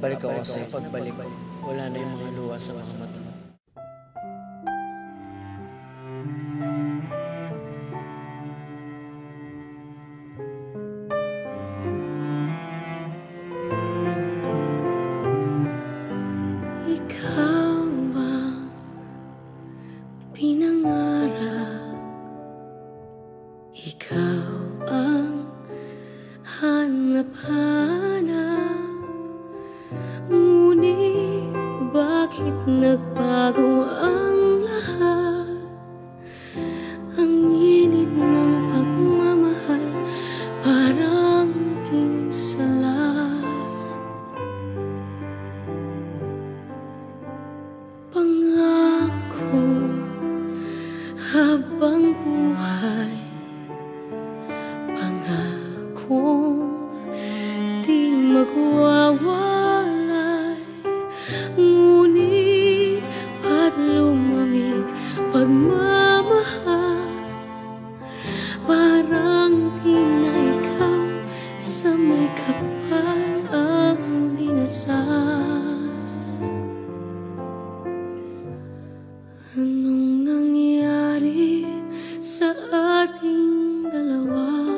Babalik ako sa'yo. Pagbalik, wala na yung mga luha sa mga mata. Ikaw ang pinangarap, ikaw ang hanap-hanap. Ngunit bakit nagbago ang lahat? Ang init ng pagmamahal parang naging salat. Pangako habang buhay, pangakong di magwawalay. Ngunit ba't lumamig pagmamahal? Parang di na ikaw sa may kapal ang dinasal. Anong nangyari sa ating dalawa?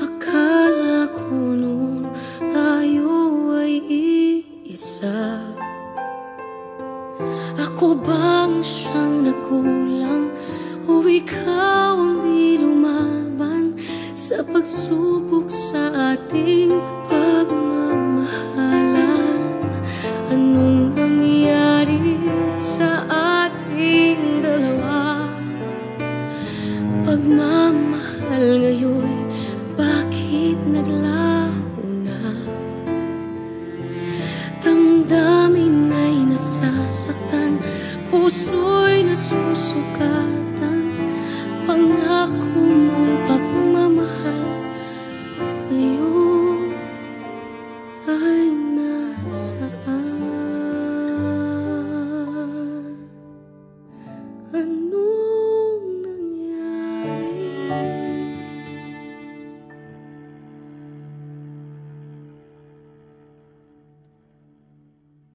Akala ko noon tayo ay iisa. Ako bang siyang nakulang o ikaw ang di lumaban sa pagsubok sa ating pagmamahalan? Anong nangyari sa ating dalawa? Pagmamahal ngayon, bakit naglaho na? Damdamin ay nasasaktan, puso'y nasusukat.